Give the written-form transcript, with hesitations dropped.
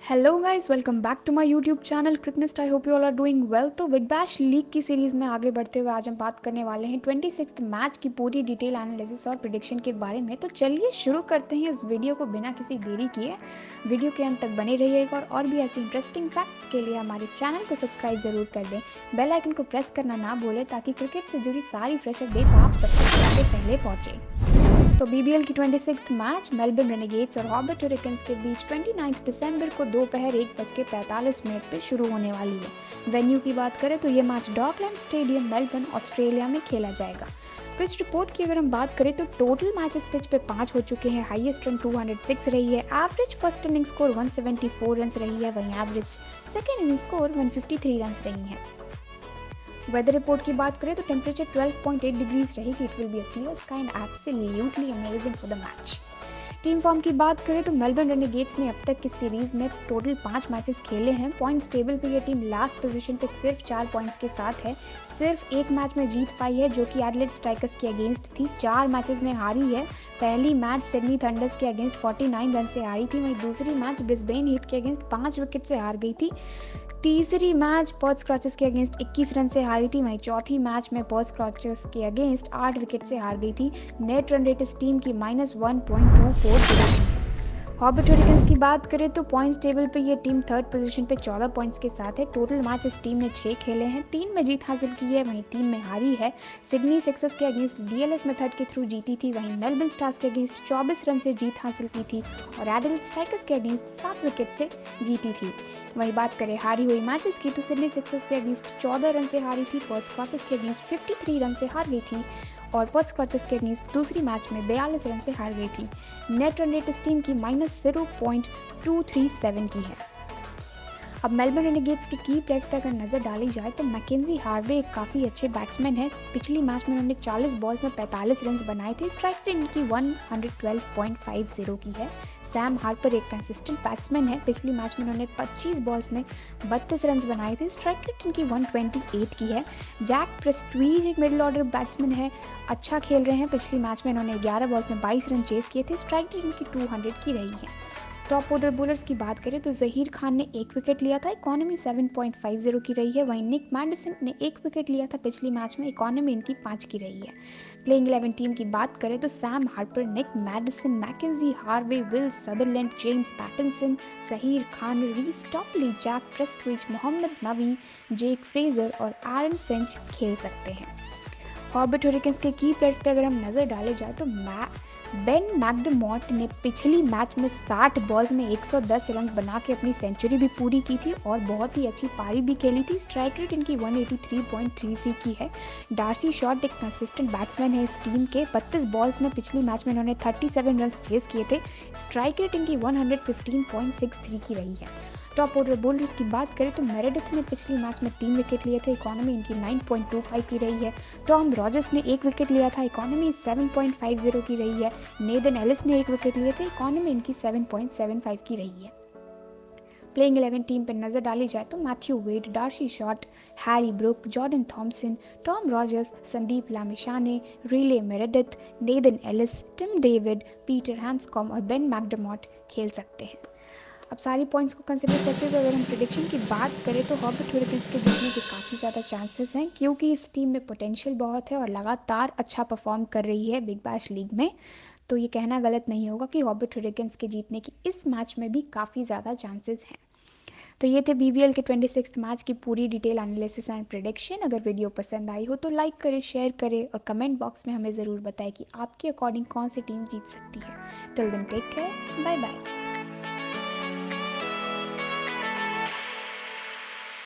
Hello guys, welcome back to my YouTube channel Cricnest. I hope you all are doing well. तो Big Bash League की series में आगे बढ़ते हुए आज हम बात करने वाले हैं 26th मैच की पूरी डिटेल एनालिसिस और प्रिडिक्शन के बारे में। तो चलिए शुरू करते हैं इस वीडियो को बिना किसी देरी किए। वीडियो के अंत तक बने रहिएगा और भी ऐसी इंटरेस्टिंग फैक्ट्स के लिए हमारे चैनल को सब्सक्राइब जरूर कर दें। बेल आइकन को प्रेस करना ना भूलें ताकि क्रिकेट से जुड़ी सारी फ्रेश अपडेट्स आप सब तक पहले पहुँचे। तो बीबीएल की 26th मैच मेलबर्न रेनेगेड्स और हॉबर्ट हरिकेन्स के बीच 29 दिसंबर को दोपहर 1:45 पे शुरू होने वाली है। वेन्यू की बात करें तो ये match Dockland stadium Melbourne Australia में खेला जाएगा। पिच रिपोर्ट की अगर हम बात करें तो टोटल मैचेस पिच पे 5 हो चुके हैं। हाईएस्ट रन 206 रही है। Average first inning score 174 run रही है, वहीं average second inning score 153 run रही है। वेदर रिपोर्ट की बात करें तो टेम्परेचर 12.8 डिग्रीज रहेगी। It will be a clear sky and absolutely amazing for the match. Team form की बात करें तो मेलबर्न रेनेगेड्स ने अब तक की सीरीज में टोटल 5 मैचेस खेले हैं। पॉइंट्स टेबल पे ये टीम लास्ट पोजीशन पे सिर्फ 4 पॉइंट्स के साथ है। सिर्फ एक मैच में जीत पाई है जो कि एडिलेड स्ट्राइकर्स के अगेंस्ट थी। 4 मैचेस में हारी है। पहली मैच सिडनी थंडर्स के अगेंस्ट 49 रन से हारी थी, वहीं दूसरी मैच ब्रिस्बेन हीट के अगेंस्ट 5 विकेट से हार गई थी। तीसरी मैच पर्थ स्क्रॉचर्स के अगेंस्ट 21 रन से हारी थी, वहीं चौथी मैच में पर्थ स्क्रॉचर्स के अगेंस्ट 8 विकेट से हार गई थी। नेट रन रेट इस टीम की -1.24 थी। हॉबर्ट हरिकेन्स की बात करें तो पॉइंट्स टेबल पे ये टीम थर्ड पोजीशन पे 14 पॉइंट्स के साथ है। टोटल मैच इस टीम ने 6 खेले हैं, 3 में जीत हासिल की है, वहीं 3 में हारी है। सिडनी सिक्सर्स के अगेंस्ट डीएलएस मेथड के थ्रू जीती थी, वहीं मेलबर्न स्टार्स के अगेंस्ट 24 रन से जीत हासिल की थी और एडिलेड स्ट्राइकर्स के अगेंस्ट 7 विकेट से जीती थी। वहीं बात करें हारी हुई मैचेस की तो सिडनी सिक्सर्स के अगेंस्ट 14 रन से हारी थी, पर्थ स्क्रॉचर्स के अगेंस्ट 53 रन से हार गई थी और पर्थ स्क्रॉचर्स के अगेंस्ट दूसरी मैच में 42 रन से हार गई थी। नेट रन रेट इस टीम की -0.237 की है। अब मेलबर्न रेनेगेड्स के की प्लेयर्स पर अगर नजर डाली जाए तो मैकेंजी हार्वे एक काफ़ी अच्छे बैट्समैन है। पिछली मैच में उन्होंने 40 बॉल्स में 45 रन बनाए थे। स्ट्राइक रेट इनकी 112.50 की है। सैम हार्पर एक कंसिस्टेंट बैट्समैन है। पिछली मैच में उन्होंने 25 बॉल्स में 32 रन बनाए थे। स्ट्राइक रेट इनकी 128 की है। जैक प्रेस्टवीज एक मिडिल ऑर्डर बैट्समैन है, अच्छा खेल रहे हैं। पिछली मैच में इन्होंने 11 बॉल्स में 22 रन चेस किए थे। स्ट्राइक रेट इनकी 200 की रही है। टॉप ऑर्डर बॉलर्स की बात करें तो जहीर खान ने 1 विकेट लिया था, इकॉनमी 7.50 की रही है। वहीं निक मैडिसन ने 1 विकेट लिया था पिछली मैच में, इकॉनमी इनकी 5 की रही है। प्लेइंग 11 टीम की बात करें तो Sam Harper, Nic Maddinson, Mackenzie Harvey, Will Sutherland, James Pattinson, Zahir Khan, Reece Topley, Jack Prestwich, Mohammad Nabi, Jake Fraser और एरन फिंच खेल सकते हैं। हॉबर्ट हरिकेन्स के की प्लेयर्स पे अगर हम नजर डाले जाए तो बेन मैकडमॉट ने पिछली मैच में 60 बॉल्स में 110 रन बना के अपनी सेंचुरी भी पूरी की थी और बहुत ही अच्छी पारी भी खेली थी। स्ट्राइक रेट इनकी 183.33 की है। डार्सी शॉट एक कंसिस्टेंट बैट्समैन है इस टीम के। 32 बॉल्स में पिछली मैच में इन्होंने 37 रन चेस किए थे। स्ट्राइक रेट इनकी 115.63 की रही है। टॉप ऑर्डर बॉलर्स की बात करें तो मेरेडिथ ने पिछली मैच में 3 विकेट लिए थे, इकॉनमी इनकी 9.25 की रही है। टॉम रॉजर्स ने 1 विकेट लिया था, इकॉनमी 7.50 की रही है। नेथन एलिस ने 1 विकेट लिए थे, इकॉनमी इनकी 7.75 की रही है। प्लेइंग 11 टीम पर नजर डाली जाए तो Matthew Wade, D'Arcy Short, Harry Brook, Jordan Thompson, Tom Rogers, Sandeep Lamichhane, Riley Meredith, Nathan Ellis, Tim David, Peter Handscomb और बेन मैकडमॉट खेल सकते हैं। अब सारी पॉइंट्स को कंसिडर करते हुए अगर हम प्रेडिक्शन की बात करें तो हॉबर्ट हरिकेन्स के जीतने के काफ़ी ज़्यादा चांसेस हैं क्योंकि इस टीम में पोटेंशियल बहुत है और लगातार अच्छा परफॉर्म कर रही है बिग बैश लीग में। तो ये कहना गलत नहीं होगा कि हॉबर्ट हरिकेन्स के जीतने की इस मैच में भी काफ़ी ज़्यादा चांसेस हैं। तो ये थे बीबीएल के 26th मैच की पूरी डिटेल एनालिसिस एंड प्रेडिक्शन। अगर वीडियो पसंद आई हो तो लाइक करें, शेयर करें और कमेंट बॉक्स में हमें ज़रूर बताएं कि आपके अकॉर्डिंग कौन सी टिल जीत सकती है। Till then take care, bye bye.